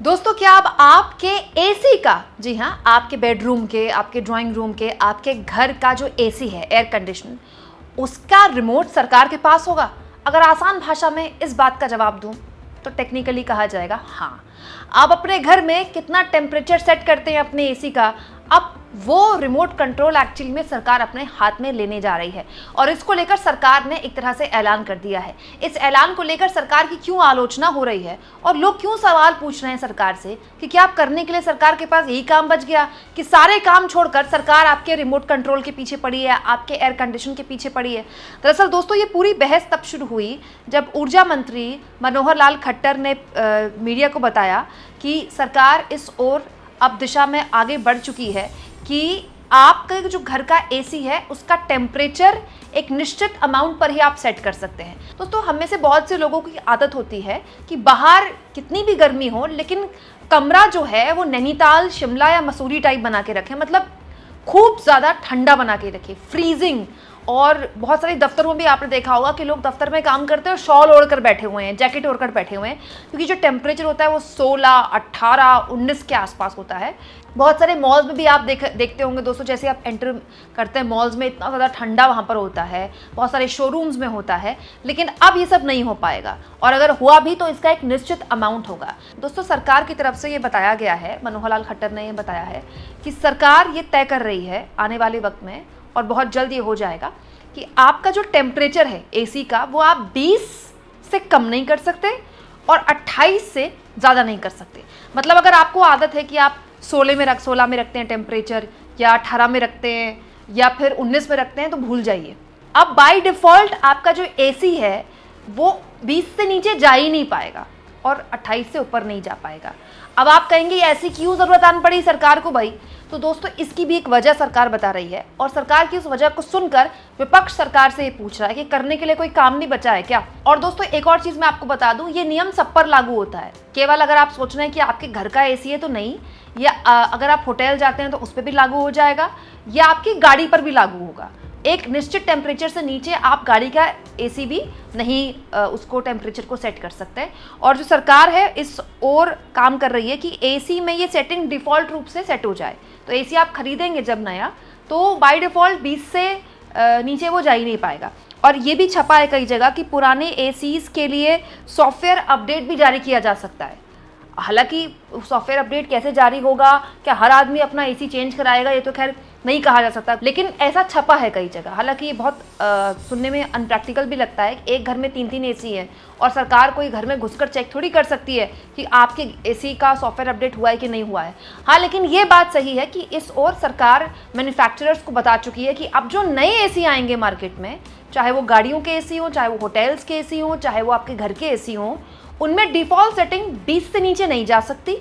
दोस्तों क्या अब आपके एसी का, जी हाँ, आपके बेडरूम के, आपके ड्राइंग रूम के, आपके घर का जो एसी है, एयर कंडीशन, उसका रिमोट सरकार के पास होगा? अगर आसान भाषा में इस बात का जवाब दूं तो टेक्निकली कहा जाएगा हाँ। आप अपने घर में कितना टेम्परेचर सेट करते हैं अपने एसी का, अब वो रिमोट कंट्रोल एक्चुअली में सरकार अपने हाथ में लेने जा रही है। और इसको लेकर सरकार ने एक तरह से ऐलान कर दिया है। इस ऐलान को लेकर सरकार की क्यों आलोचना हो रही है और लोग क्यों सवाल पूछ रहे हैं सरकार से कि क्या आप करने के लिए सरकार के पास यही काम बच गया कि सारे काम छोड़कर सरकार आपके रिमोट कंट्रोल के पीछे पड़ी है, आपके एयर कंडीशन के पीछे पड़ी है। दरअसल दोस्तों ये पूरी बहस तब शुरू हुई जब ऊर्जा मंत्री मनोहर लाल खट्टर ने मीडिया को बताया कि सरकार इस ओर अब दिशा में आगे बढ़ चुकी है कि आपका जो घर का एसी है उसका टेम्परेचर एक निश्चित अमाउंट पर ही आप सेट कर सकते हैं। दोस्तों हम में से बहुत से लोगों की आदत होती है कि बाहर कितनी भी गर्मी हो लेकिन कमरा जो है वो नैनीताल, शिमला या मसूरी टाइप बना के रखें, मतलब खूब ज़्यादा ठंडा बना के रखें, फ्रीजिंग। और बहुत सारे दफ्तरों में भी आपने देखा होगा कि लोग दफ्तर में काम करते हैं और शॉल ओढ़कर बैठे हुए हैं, जैकेट ओढ़कर बैठे हुए हैं, क्योंकि जो टेम्परेचर होता है वो 16, 18, 19 के आसपास होता है। बहुत सारे मॉल्स में भी आप देखते होंगे दोस्तों, जैसे आप एंटर करते हैं मॉल्स में इतना ज़्यादा ठंडा वहाँ पर होता है, बहुत सारे शोरूम्स में होता है। लेकिन अब ये सब नहीं हो पाएगा, और अगर हुआ भी तो इसका एक निश्चित अमाउंट होगा। दोस्तों सरकार की तरफ से ये बताया गया है, मनोहर लाल खट्टर ने ये बताया है कि सरकार ये तय कर रही है आने वाले वक्त में, और बहुत जल्द ये हो जाएगा, कि आपका जो टेम्परेचर है एसी का वो आप 20 से कम नहीं कर सकते और 28 से ज़्यादा नहीं कर सकते। मतलब अगर आपको आदत है कि आप 16 में रखते हैं टेम्परेचर, या 18 में रखते हैं, या फिर 19 में रखते हैं, तो भूल जाइए। अब बाय डिफ़ॉल्ट आपका जो एसी है वो 20 से नीचे जा ही नहीं पाएगा और 28 से ऊपर नहीं जा पाएगा। अब आप कहेंगे ऐसी क्यों ज़रूरत आन पड़ी सरकार को भाई? तो दोस्तों इसकी भी एक वजह सरकार बता रही है, और सरकार की उस वजह को सुनकर विपक्ष सरकार से ये पूछ रहा है कि करने के लिए कोई काम नहीं बचा है क्या? और दोस्तों एक और चीज़ मैं आपको बता दूं, ये नियम सब पर लागू होता है। केवल अगर आप सोच रहे हैं कि आपके घर का एसी है तो नहीं, या अगर आप होटल जाते हैं तो उस पर भी लागू हो जाएगा, या आपकी गाड़ी पर भी लागू होगा। एक निश्चित टेम्परेचर से नीचे आप गाड़ी का एसी भी नहीं उसको टेम्परेचर को सेट कर सकते हैं। और जो सरकार है इस ओर काम कर रही है कि एसी में ये सेटिंग डिफ़ॉल्ट रूप से सेट हो जाए। तो एसी आप खरीदेंगे जब नया, तो बाय डिफ़ॉल्ट 20 से नीचे वो जा ही नहीं पाएगा। और ये भी छपा है कई जगह कि पुराने एसीज़ के लिए सॉफ्टवेयर अपडेट भी जारी किया जा सकता है। हालांकि सॉफ्टवेयर अपडेट कैसे जारी होगा, क्या हर आदमी अपना एसी चेंज कराएगा, ये तो खैर नहीं कहा जा सकता, लेकिन ऐसा छपा है कई जगह। हालांकि ये बहुत सुनने में अनप्रैक्टिकल भी लगता है। एक घर में 3-3 एसी है और सरकार कोई घर में घुसकर चेक थोड़ी कर सकती है कि आपके एसी का सॉफ्टवेयर अपडेट हुआ है कि नहीं हुआ है। हाँ, लेकिन ये बात सही है कि इस ओर सरकार मैन्युफैक्चरर्स को बता चुकी है कि अब जो नए एसी आएंगे मार्केट में, चाहे वो गाड़ियों के एसी हों, चाहे वो होटल्स के एसी हों, चाहे वो आपके घर के एसी हों, उनमें डिफ़ॉल्ट सेटिंग 20 से नीचे नहीं जा सकती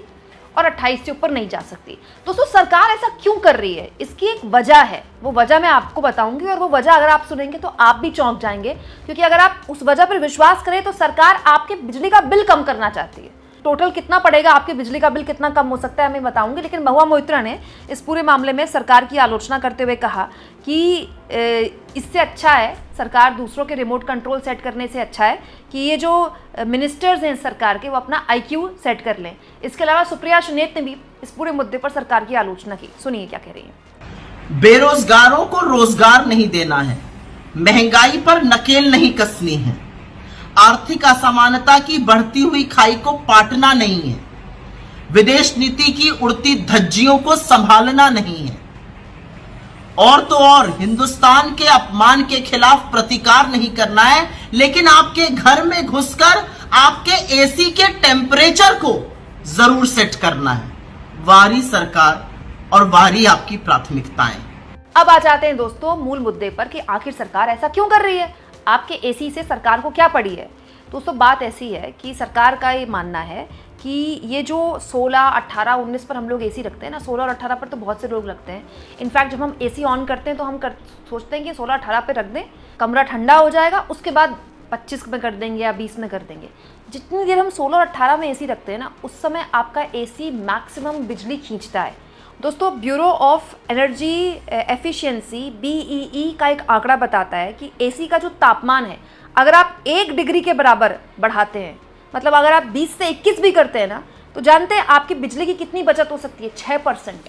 और 28 से ऊपर नहीं जा सकती। दोस्तों सरकार ऐसा क्यों कर रही है, इसकी एक वजह है। वो वजह मैं आपको बताऊंगी, और वो वजह अगर आप सुनेंगे तो आप भी चौंक जाएंगे, क्योंकि अगर आप उस वजह पर विश्वास करें तो सरकार आपके बिजली का बिल कम करना चाहती है। टोटल कितना पड़ेगा, आपके बिजली का बिल कितना कम हो सकता है, मैं बताऊंगी। लेकिन महुआ मोइत्रा ने इस पूरे मामले में सरकार की आलोचना करते हुए कहा कि इससे अच्छा है, सरकार दूसरों के रिमोट कंट्रोल सेट करने से अच्छा है कि ये जो मिनिस्टर्स हैं सरकार के, वो अपना IQ सेट कर लें। इसके अलावा सुप्रिया सुनेत ने भी इस पूरे मुद्दे पर सरकार की आलोचना की। सुनिए क्या कह रही हैं। बेरोजगारों को रोजगार नहीं देना है, महंगाई पर नकेल नहीं कसनी है, आर्थिक असमानता की बढ़ती हुई खाई को पाटना नहीं है, विदेश नीति की उड़ती धज्जियों को संभालना नहीं है, और तो और हिंदुस्तान के अपमान के खिलाफ प्रतिकार नहीं करना है, लेकिन आपके घर में घुसकर आपके एसी के टेम्परेचर को जरूर सेट करना है। वारी सरकार और वारी आपकी प्राथमिकताएं। अब आ जाते हैं दोस्तों मूल मुद्दे पर कि आखिर सरकार ऐसा क्यों कर रही है, आपके एसी से सरकार को क्या पड़ी है। दोस्तों बात ऐसी है कि सरकार का ये मानना है कि ये जो 16, 18, 19 पर हम लोग एसी रखते हैं ना, 16 और 18 पर तो बहुत से लोग रखते हैं। इनफैक्ट जब हम एसी ऑन करते हैं तो हम सोचते हैं कि 16, 18 पे रख दें, कमरा ठंडा हो जाएगा, उसके बाद 25 में कर देंगे या 20 में कर देंगे। जितनी देर हम 16 और 18 में एसी रखते हैं ना, उस समय आपका एसी मैक्सिमम बिजली खींचता है। दोस्तों bureau of energy efficiency BEE का एक आंकड़ा बताता है कि एसी का जो तापमान है, अगर आप 1 डिग्री के बराबर बढ़ाते हैं, मतलब अगर आप 20 से 21 भी करते हैं ना, तो जानते हैं आपकी बिजली की कितनी बचत हो सकती है? 6%।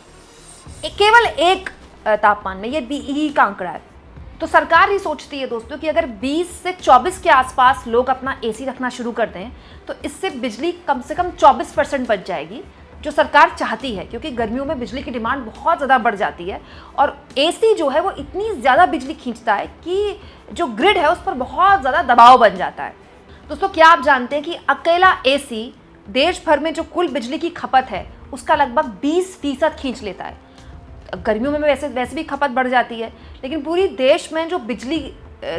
केवल एक तापमान में, ये बीई का आंकड़ा है। तो सरकार ही सोचती है दोस्तों कि अगर 20 से 24 के आसपास लोग अपना एसी रखना शुरू कर दें तो इससे बिजली कम से कम 24% बच जाएगी, जो सरकार चाहती है, क्योंकि गर्मियों में बिजली की डिमांड बहुत ज़्यादा बढ़ जाती है और एसी जो है वो इतनी ज़्यादा बिजली खींचता है कि जो ग्रिड है उस पर बहुत ज़्यादा दबाव बन जाता है। दोस्तों, क्या आप जानते हैं कि अकेला एसी देश भर में जो कुल बिजली की खपत है उसका लगभग 20% खींच लेता है। गर्मियों में वैसे भी खपत बढ़ जाती है, लेकिन पूरी देश में जो बिजली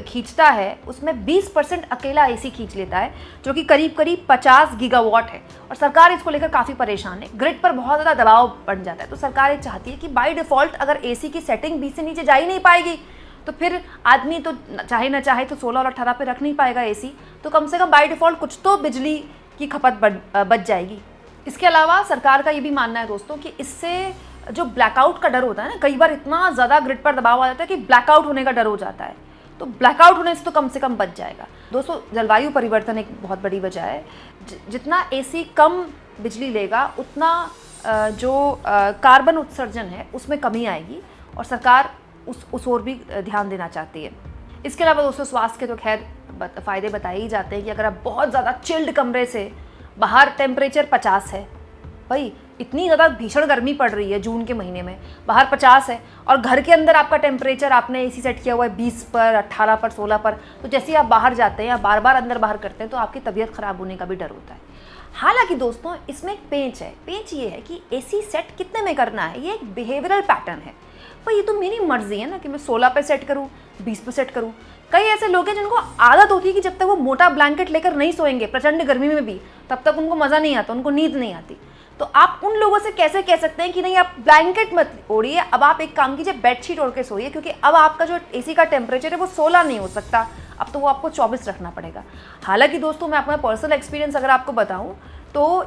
खींचता है उसमें 20% अकेला एसी खींच लेता है, जो कि करीब 50 गीगावाट है। और सरकार इसको लेकर काफ़ी परेशान है, ग्रिड पर बहुत ज़्यादा दबाव बन जाता है। तो सरकार ये चाहती है कि बाय डिफ़ॉल्ट अगर एसी की सेटिंग 20 से नीचे जा ही नहीं पाएगी तो फिर आदमी तो चाहे ना चाहे तो 16 और 18 पे रख नहीं पाएगा एसी, तो कम से कम बाय डिफ़ॉल्ट कुछ तो बिजली की खपत बच जाएगी। इसके अलावा सरकार का ये भी मानना है दोस्तों कि इससे जो ब्लैकआउट का डर होता है ना, कई बार इतना ज़्यादा ग्रिड पर दबाव आ जाता है कि ब्लैकआउट होने का डर हो जाता है, तो ब्लैकआउट होने से तो कम से कम बच जाएगा। दोस्तों, जलवायु परिवर्तन एक बहुत बड़ी वजह है। जितना एसी कम बिजली लेगा उतना जो कार्बन उत्सर्जन है उसमें कमी आएगी और सरकार उस ओर भी ध्यान देना चाहती है। इसके अलावा दोस्तों, स्वास्थ्य के तो खैर फ़ायदे बताए ही जाते हैं कि अगर आप बहुत ज़्यादा चिल्ड कमरे से, बाहर टेम्परेचर 50 है, भाई इतनी ज़्यादा भीषण गर्मी पड़ रही है जून के महीने में, बाहर 50 है और घर के अंदर आपका टेम्परेचर आपने एसी सेट किया हुआ है 20 पर, 18 पर, 16 पर, तो जैसे ही आप बाहर जाते हैं या बार बार अंदर बाहर करते हैं तो आपकी तबीयत ख़राब होने का भी डर होता है। हालांकि दोस्तों, इसमें एक पेंच है। पेंच ये है कि एसी सेट कितने में करना है, ये एक बिहेवियरल पैटर्न है। पर ये तो मेरी मर्जी है ना कि मैं 16 पे सेट करूँ, 20 पे सेट करूँ। कई ऐसे लोग हैं जिनको आदत होती है कि जब तक वो मोटा ब्लैंकेट लेकर नहीं सोएंगे प्रचंड गर्मी में भी, तब तक उनको मज़ा नहीं आता, उनको नींद नहीं आती। तो आप उन लोगों से कैसे कह सकते हैं कि नहीं आप ब्लैंकेट मत ओढ़िए, अब आप एक काम कीजिए, बेडशीट ओढ़ के सोइए, क्योंकि अब आपका जो एसी का टेम्परेचर है वो 16 नहीं हो सकता, अब तो वो आपको 24 रखना पड़ेगा। हालांकि दोस्तों, मैं अपना पर्सनल एक्सपीरियंस अगर आपको बताऊं तो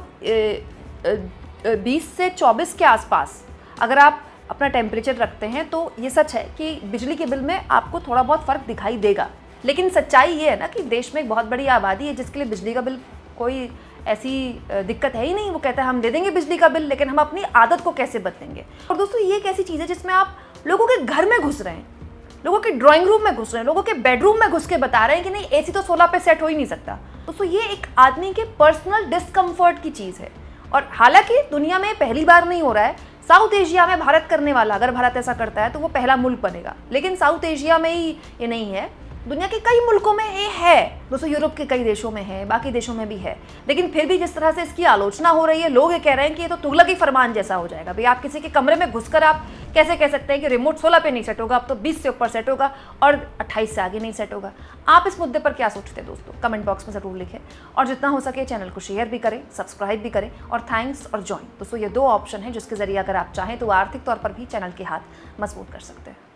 20 से 24 के आसपास अगर आप अपना टेम्परेचर रखते हैं तो ये सच है कि बिजली के बिल में आपको थोड़ा बहुत फ़र्क दिखाई देगा। लेकिन सच्चाई ये है ना कि देश में एक बहुत बड़ी आबादी है जिसके लिए बिजली का बिल कोई ऐसी दिक्कत है ही नहीं। वो कहता है हम दे देंगे बिजली का बिल, लेकिन हम अपनी आदत को कैसे बदलेंगे। और दोस्तों, ये एक ऐसी चीज़ है जिसमें आप लोगों के घर में घुस रहे हैं, लोगों के ड्राइंग रूम में घुस रहे हैं, लोगों के बेडरूम में घुस के बता रहे हैं कि नहीं एसी तो 16 पे सेट हो ही नहीं सकता। दोस्तों, ये एक आदमी के पर्सनल डिस्कम्फर्ट की चीज़ है और हालांकि दुनिया में पहली बार नहीं हो रहा है। साउथ एशिया में भारत करने वाला, अगर भारत ऐसा करता है तो वो पहला मुल्क बनेगा, लेकिन साउथ एशिया में ही ये नहीं है, दुनिया के कई मुल्कों में ये है। दोस्तों, यूरोप के कई देशों में है, बाकी देशों में भी है, लेकिन फिर भी जिस तरह से इसकी आलोचना हो रही है, लोग ये कह रहे हैं कि ये तो तुगलकी फरमान जैसा हो जाएगा। भाई, आप किसी के कमरे में घुसकर आप कैसे कह सकते हैं कि रिमोट 16 पे नहीं सेट होगा, अब तो 20 से ऊपर सेट होगा और 28 से आगे नहीं सेट होगा। आप इस मुद्दे पर क्या सोचते हैं दोस्तों? कमेंट बॉक्स में ज़रूर लिखें और जितना हो सके चैनल को शेयर भी करें, सब्सक्राइब भी करें और थैंक्स और ज्वाइन। दोस्तों, ये 2 ऑप्शन हैं जिसके ज़रिए अगर आप चाहें तो आर्थिक तौर पर भी चैनल के हाथ मजबूत कर सकते हैं।